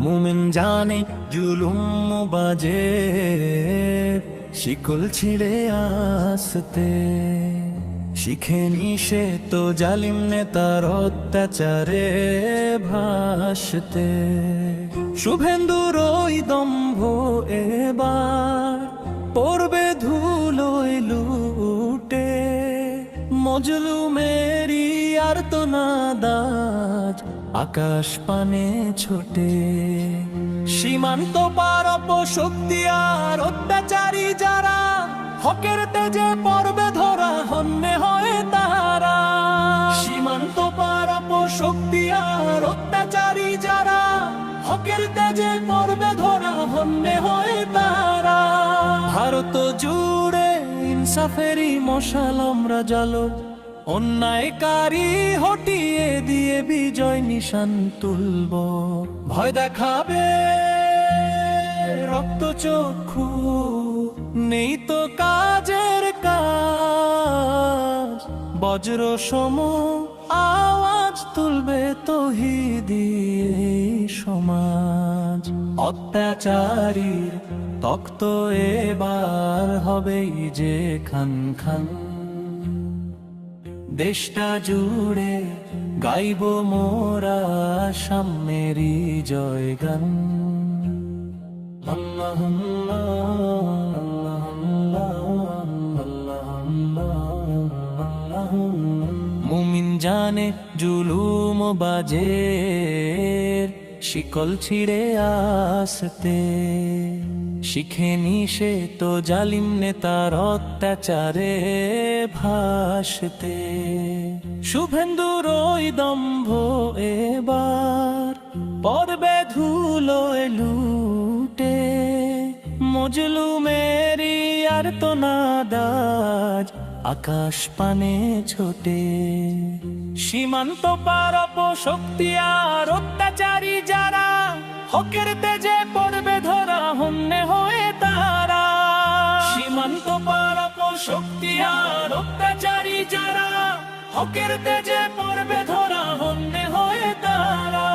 মুমিন জানে জুলুম বাজে, শিকল ছিঁড়ে আসতে শিখেনি সে তো জালিম নেতার অত্যাচারে ভাসতে। শুভেন্দুর ওই দম্ভ এবার পড়বে ধুলোয় লুটে, মজলুমেরি আর তো নাদাজ আকাশ পানে ছোটে। সীমান্ত পার অপশক্তি আর অত্যাচারী যারা, হকের তেজে পড়বে ধরা হন্যে হয়ে তারা। সীমান্ত পার অপশক্তি আর অত্যাচারী যারা, হকের তেজে পড়বে ধরা হন্যে হয়ে তারা। ভারত জুড়ে ইনসাফেরই মশাল আমরা জ্বালো, অন্যায়কারী হটিয়ে দিয়ে বিজয় নিশান তুলব। ভয় দেখাবে রক্ত চক্ষু, নেই তো কাজের কাজ। বজ্র সম আওয়াজ তুলবে তৌহিদি সমাজ। অত্যাচারীর তক্ত এবার হবেই যে খান খান। দেশটা জুড়ে গাইব মোরা সাম্যেরই জয়গান। আল্লাহ মুমিন জানে জুলুম বাজে, শিকল ছিঁড়ে আসতে শিখেনি সে তো জালিম নেতার অত্যাচারে ভাসতে। শুভেন্দুর ওই দম্ভ এবার পড়বে ধুলোয় লুটে, মজলুমেরি আর তো নাদাজ আকাশ পানে ছোটে। সীমান্ত পার অপশক্তি আর অত্যাচারী যারা, হকের তেজে পড়বে ধরা হন্যে হয়ে তারা। সীমান্ত পার অপশক্তি আর অত্যাচারী যারা, হকের তেজে পড়বে ধরা হন্যে হয়ে তারা।